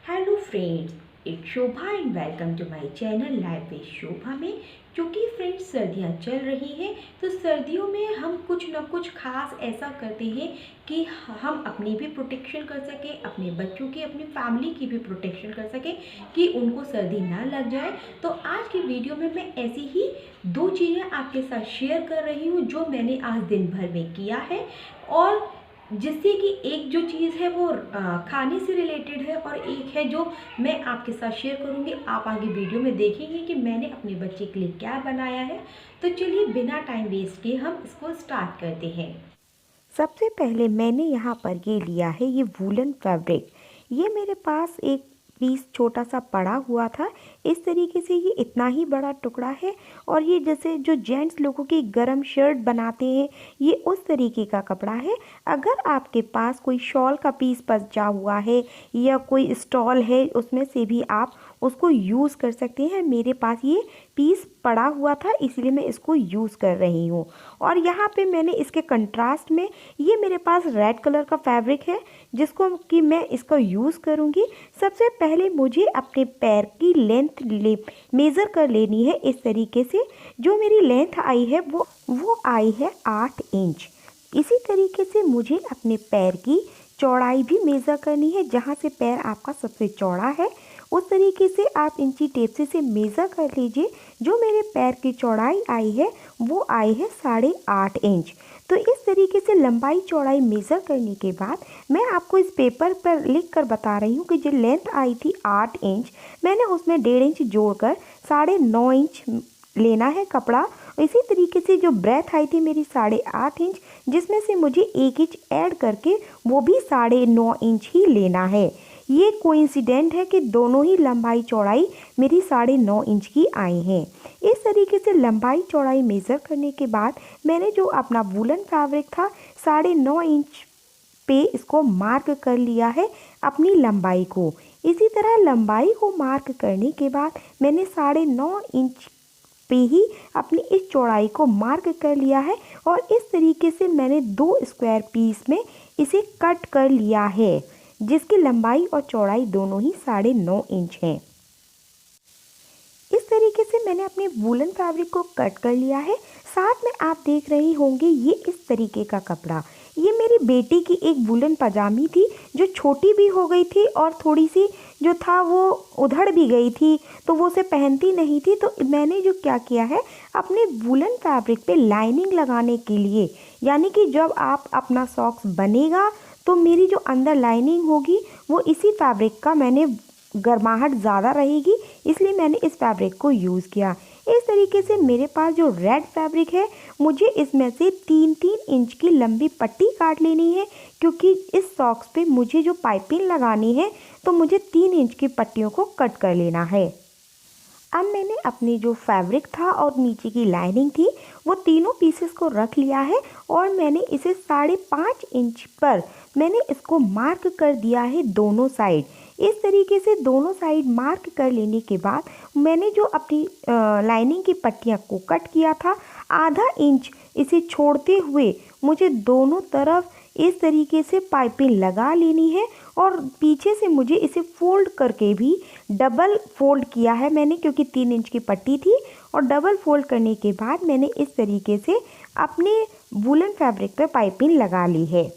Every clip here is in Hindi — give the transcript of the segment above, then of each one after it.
Hello friends, it's Shobha and welcome to my channel life with Shobha में। क्योंकि फ्रेंड्स सर्दियाँ चल रही हैं तो सर्दियों में हम कुछ न कुछ खास ऐसा करते हैं कि हम अपनी भी प्रोटेक्शन कर सकें, अपने बच्चों की, अपनी फैमिली की भी प्रोटेक्शन कर सकें कि उनको सर्दी ना लग जाए। तो आज की वीडियो में मैं ऐसी ही दो चीज़ें आपके साथ शेयर कर रही हूँ जो मैंने आज दिन भर में किया है, और जिससे कि एक जो चीज़ है वो खाने से रिलेटेड है और एक है जो मैं आपके साथ शेयर करूंगी। आप आगे वीडियो में देखेंगे कि मैंने अपने बच्चे के लिए क्या बनाया है। तो चलिए बिना टाइम वेस्ट किए हम इसको स्टार्ट करते हैं। सबसे पहले मैंने यहाँ पर ये लिया है ये वूलन फैब्रिक। ये मेरे पास एक पीस छोटा सा पड़ा हुआ था। इस तरीके से ये इतना ही बड़ा टुकड़ा है और ये जैसे जो जेंट्स लोगों की गरम शर्ट बनाते हैं ये उस तरीके का कपड़ा है। अगर आपके पास कोई शॉल का पीस बचा हुआ है या कोई स्टॉल है उसमें से भी आप उसको यूज़ कर सकते हैं। मेरे पास ये पीस पड़ा हुआ था इसलिए मैं इसको यूज़ कर रही हूँ। और यहाँ पे मैंने इसके कंट्रास्ट में ये मेरे पास रेड कलर का फैब्रिक है जिसको कि मैं इसका यूज़ करूँगी। सबसे पहले मुझे अपने पैर की लेंथ मेज़र कर लेनी है। इस तरीके से जो मेरी लेंथ आई है वो आई है 8 इंच। इसी तरीके से मुझे अपने पैर की चौड़ाई भी मेज़र करनी है। जहाँ से पैर आपका सबसे चौड़ा है उस तरीके से आप इंची टेप से मेज़र कर लीजिए। जो मेरे पैर की चौड़ाई आई है वो आई है 8.5 इंच। तो इस तरीके से लंबाई चौड़ाई मेज़र करने के बाद मैं आपको इस पेपर पर लिख कर बता रही हूँ कि जो लेंथ आई थी 8 इंच, मैंने उसमें 1.5 इंच जोड़कर 9.5 इंच लेना है कपड़ा। इसी तरीके से जो ब्रेथ आई थी मेरी 8.5 इंच, जिसमें से मुझे 1 इंच ऐड करके वो भी 9.5 इंच ही लेना है। ये कोइंसिडेंट है कि दोनों ही लंबाई चौड़ाई मेरी 9.5 इंच की आई हैं। इस तरीके से लंबाई चौड़ाई मेज़र करने के बाद मैंने जो अपना वूलन फैब्रिक था 9.5 इंच पे इसको मार्क कर लिया है अपनी लंबाई को। इसी तरह लंबाई को मार्क करने के बाद मैंने 9.5 इंच पे ही अपनी इस चौड़ाई को मार्क कर लिया है और इस तरीके से मैंने 2 स्क्वायर पीस में इसे कट कर लिया है जिसकी लंबाई और चौड़ाई दोनों ही 9.5 इंच हैं। इस तरीके से मैंने अपने वूलन फैब्रिक को कट कर लिया है। साथ में आप देख रहे होंगे ये इस तरीके का कपड़ा, ये मेरी बेटी की एक वूलन पजामी थी जो छोटी भी हो गई थी और थोड़ी सी जो था वो उधड़ भी गई थी, तो वो उसे पहनती नहीं थी। तो मैंने जो क्या किया है अपने वूलन फैब्रिक पे लाइनिंग लगाने के लिए, यानी कि जब आप अपना सॉक्स बनेगा तो मेरी जो अंदर लाइनिंग होगी वो इसी फैब्रिक का, मैंने गर्माहट ज़्यादा रहेगी इसलिए मैंने इस फैब्रिक को यूज़ किया। इस तरीके से मेरे पास जो रेड फैब्रिक है मुझे इसमें से 3-3 इंच की लंबी पट्टी काट लेनी है, क्योंकि इस सॉक्स पे मुझे जो पाइपिंग लगानी है तो मुझे 3 इंच की पट्टियों को कट कर लेना है। अब मैंने अपनी जो फैब्रिक था और नीचे की लाइनिंग थी वो तीनों पीसेस को रख लिया है और मैंने इसे 5.5 इंच पर मैंने इसको मार्क कर दिया है दोनों साइड। इस तरीके से दोनों साइड मार्क कर लेने के बाद मैंने जो अपनी लाइनिंग की पट्टियाँ को कट किया था, आधा इंच इसे छोड़ते हुए मुझे दोनों तरफ इस तरीके से पाइपिंग लगा लेनी है और पीछे से मुझे इसे फोल्ड करके भी डबल फोल्ड किया है मैंने, क्योंकि 3 इंच की पट्टी थी। और डबल फोल्ड करने के बाद मैंने इस तरीके से अपने वूलन फैब्रिक पर पाइपिंग लगा ली है।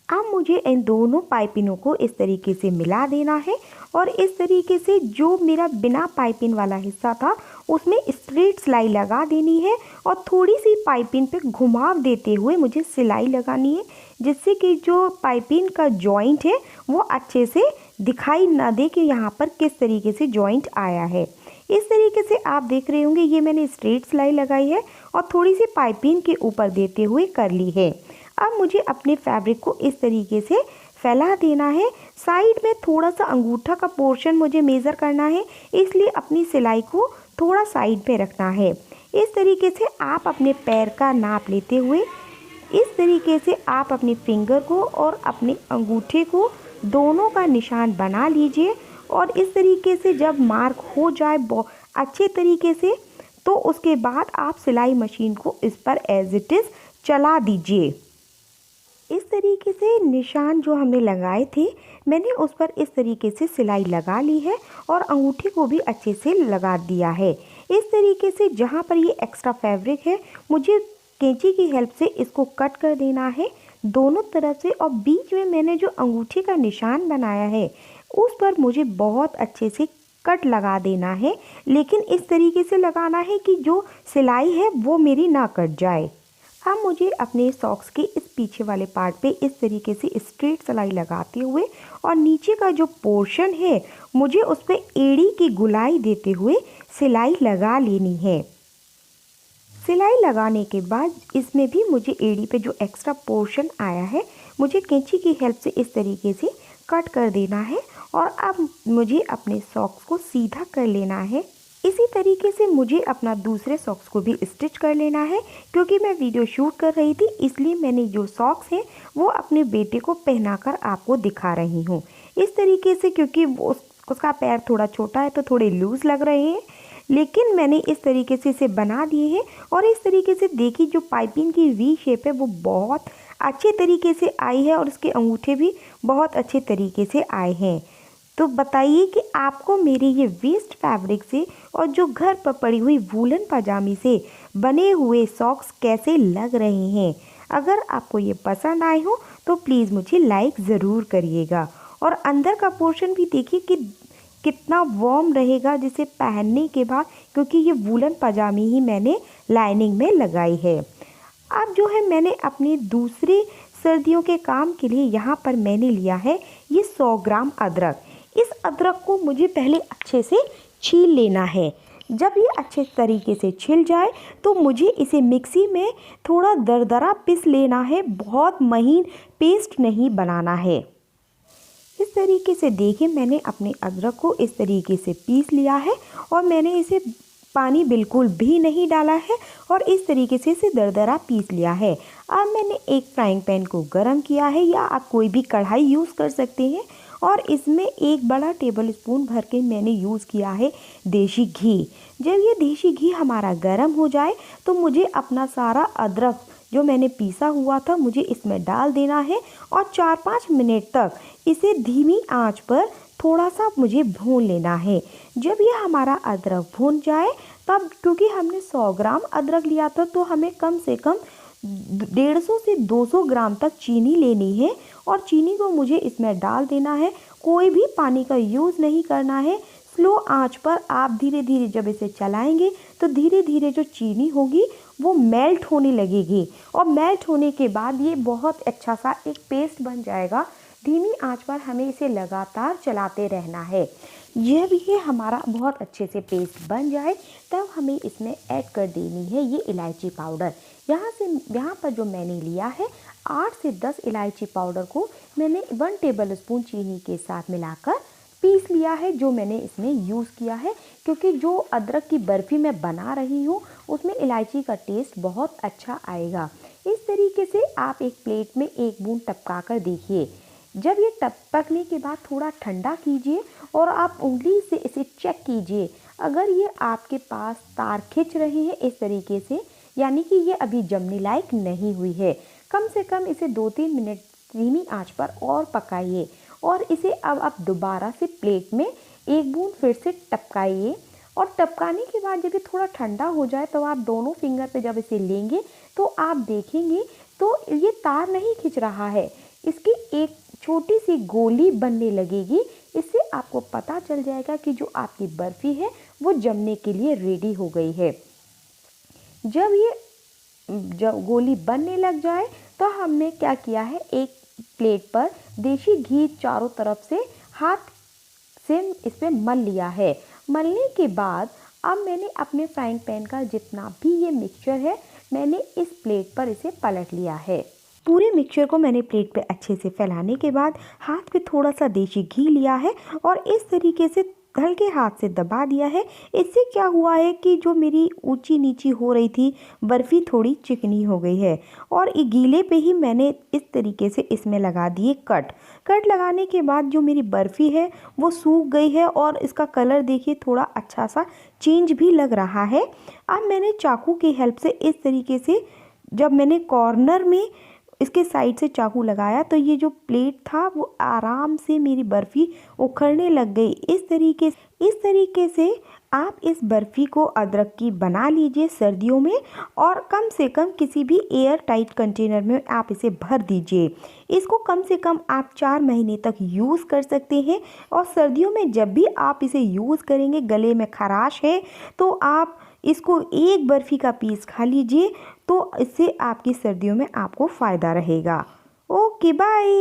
अब मुझे इन दोनों पाइपिंगों को इस तरीके से मिला देना है और इस तरीके से जो मेरा बिना पाइपिंग वाला हिस्सा था उसमें स्ट्रेट सिलाई लगा देनी है और थोड़ी सी पाइपिंग पे घुमाव देते हुए मुझे सिलाई लगानी है, जिससे कि जो पाइपिंग का जॉइंट है वो अच्छे से दिखाई ना दे कि यहाँ पर किस तरीके से जॉइंट आया है। इस तरीके से आप देख रहे होंगे ये मैंने स्ट्रेट सिलाई लगाई है और थोड़ी सी पाइपिंग के ऊपर देते हुए कर ली है। अब मुझे अपने फैब्रिक को इस तरीके से फैला देना है। साइड में थोड़ा सा अंगूठा का पोर्शन मुझे मेज़र करना है, इसलिए अपनी सिलाई को थोड़ा साइड पे रखना है। इस तरीके से आप अपने पैर का नाप लेते हुए इस तरीके से आप अपनी फिंगर को और अपने अंगूठे को दोनों का निशान बना लीजिए और इस तरीके से जब मार्क हो जाए अच्छे तरीके से तो उसके बाद आप सिलाई मशीन को इस पर एज इट इज़ चला दीजिए। इस तरीके से निशान जो हमने लगाए थे मैंने उस पर इस तरीके से सिलाई लगा ली है और अंगूठी को भी अच्छे से लगा दिया है। इस तरीके से जहाँ पर ये एक्स्ट्रा फैब्रिक है मुझे कैंची की हेल्प से इसको कट कर देना है दोनों तरफ से, और बीच में मैंने जो अंगूठी का निशान बनाया है उस पर मुझे बहुत अच्छे से कट लगा देना है, लेकिन इस तरीके से लगाना है कि जो सिलाई है वो मेरी ना कट जाए। अब मुझे अपने सॉक्स के इस पीछे वाले पार्ट पे इस तरीके से स्ट्रेट सिलाई लगाते हुए और नीचे का जो पोर्शन है मुझे उस पर एड़ी की गुलाई देते हुए सिलाई लगा लेनी है। सिलाई लगाने के बाद इसमें भी मुझे एड़ी पे जो एक्स्ट्रा पोर्शन आया है मुझे कैंची की हेल्प से इस तरीके से कट कर देना है और अब मुझे अपने सॉक्स को सीधा कर लेना है। इसी तरीके से मुझे अपना दूसरे सॉक्स को भी स्टिच कर लेना है। क्योंकि मैं वीडियो शूट कर रही थी इसलिए मैंने जो सॉक्स हैं वो अपने बेटे को पहनाकर आपको दिखा रही हूँ इस तरीके से, क्योंकि उसका पैर थोड़ा छोटा है तो थोड़े लूज़ लग रहे हैं, लेकिन मैंने इस तरीके से इसे बना दिए हैं। और इस तरीके से देखिए जो पाइपिंग की वी शेप है वो बहुत अच्छे तरीके से आई है और इसके अंगूठे भी बहुत अच्छे तरीके से आए हैं। तो बताइए कि आपको मेरे ये वेस्ट फैब्रिक से और जो घर पर पड़ी हुई वूलन पजामी से बने हुए सॉक्स कैसे लग रहे हैं। अगर आपको ये पसंद आए हो तो प्लीज़ मुझे लाइक ज़रूर करिएगा। और अंदर का पोर्शन भी देखिए कि कितना वार्म रहेगा जिसे पहनने के बाद, क्योंकि ये वूलन पजामी ही मैंने लाइनिंग में लगाई है। अब जो है मैंने अपने दूसरे सर्दियों के काम के लिए यहाँ पर मैंने लिया है ये 100 ग्राम अदरक। इस अदरक को मुझे पहले अच्छे से छील लेना है। जब ये अच्छे तरीके से छिल जाए तो मुझे इसे मिक्सी में थोड़ा दरदरा पीस लेना है, बहुत महीन पेस्ट नहीं बनाना है। इस तरीके से देखिए मैंने अपने अदरक को इस तरीके से पीस लिया है और मैंने इसे पानी बिल्कुल भी नहीं डाला है और इस तरीके से इसे दरदरा पीस लिया है। अब मैंने एक फ्राइंग पैन को गरम किया है या आप कोई भी कढ़ाई यूज़ कर सकते हैं और इसमें 1 बड़ा टेबल स्पून भर के मैंने यूज़ किया है देसी घी। जब ये देसी घी हमारा गरम हो जाए तो मुझे अपना सारा अदरक जो मैंने पीसा हुआ था मुझे इसमें डाल देना है और 4-5 मिनट तक इसे धीमी आंच पर थोड़ा सा मुझे भून लेना है। जब ये हमारा अदरक भून जाए तब, क्योंकि हमने 100 ग्राम अदरक लिया था तो हमें कम से कम 150 से 200 ग्राम तक चीनी लेनी है और चीनी को मुझे इसमें डाल देना है। कोई भी पानी का यूज़ नहीं करना है। स्लो आंच पर आप धीरे धीरे जब इसे चलाएंगे तो धीरे धीरे जो चीनी होगी वो मेल्ट होने लगेगी और मेल्ट होने के बाद ये बहुत अच्छा सा एक पेस्ट बन जाएगा। धीमी आंच पर हमें इसे लगातार चलाते रहना है। जब ये हमारा बहुत अच्छे से पेस्ट बन जाए तब हमें इसमें ऐड कर देनी है ये इलायची पाउडर। यहाँ पर जो मैंने लिया है 8 से 10 इलायची पाउडर को मैंने 1 टेबल स्पून चीनी के साथ मिलाकर पीस लिया है, जो मैंने इसमें यूज़ किया है। क्योंकि जो अदरक की बर्फ़ी मैं बना रही हूँ उसमें इलायची का टेस्ट बहुत अच्छा आएगा। इस तरीके से आप एक प्लेट में 1 बूंद टपका कर देखिए। जब ये टपकने के बाद थोड़ा ठंडा कीजिए और आप उंगली से इसे चेक कीजिए। अगर ये आपके पास तार खिंच रहे हैं इस तरीके से, यानी कि ये अभी जमने लायक नहीं हुई है। कम से कम इसे 2-3 मिनट धीमी आंच पर और पकाइए और इसे अब आप दोबारा से प्लेट में 1 बूंद फिर से टपकाइए। और टपकाने के बाद जब ये थोड़ा ठंडा हो जाए तो आप दोनों फिंगर पे जब इसे लेंगे तो आप देखेंगे तो ये तार नहीं खिंच रहा है, इसकी एक छोटी सी गोली बनने लगेगी। इससे आपको पता चल जाएगा कि जो आपकी बर्फ़ी है वो जमने के लिए रेडी हो गई है। जब गोली बनने लग जाए तो हमने क्या किया है, एक प्लेट पर देसी घी चारों तरफ से हाथ से इस पर मल लिया है। मलने के बाद अब मैंने अपने फ्राइंग पैन का जितना भी ये मिक्सचर है मैंने इस प्लेट पर इसे पलट लिया है। पूरे मिक्सचर को मैंने प्लेट पे अच्छे से फैलाने के बाद हाथ पे थोड़ा सा देसी घी लिया है और इस तरीके से हल्के हाथ से दबा दिया है। इससे क्या हुआ है कि जो मेरी ऊंची नीची हो रही थी बर्फ़ी थोड़ी चिकनी हो गई है और ये गीले पे ही मैंने इस तरीके से इसमें लगा दिए कट लगाने के बाद जो मेरी बर्फ़ी है वो सूख गई है और इसका कलर देखिए थोड़ा अच्छा सा चेंज भी लग रहा है। अब मैंने चाकू की हेल्प से इस तरीके से जब मैंने कॉर्नर में इसके साइड से चाकू लगाया तो ये जो प्लेट था वो आराम से मेरी बर्फ़ी उखड़ने लग गई। इस तरीके से आप इस बर्फ़ी को अदरक की बना लीजिए सर्दियों में, और कम से कम किसी भी एयर टाइट कंटेनर में आप इसे भर दीजिए। इसको कम से कम आप 4 महीने तक यूज़ कर सकते हैं, और सर्दियों में जब भी आप इसे यूज़ करेंगे, गले में खराश है तो आप इसको एक बर्फ़ी का पीस खा लीजिए, तो इससे आपकी सर्दियों में आपको फ़ायदा रहेगा। Okay bye.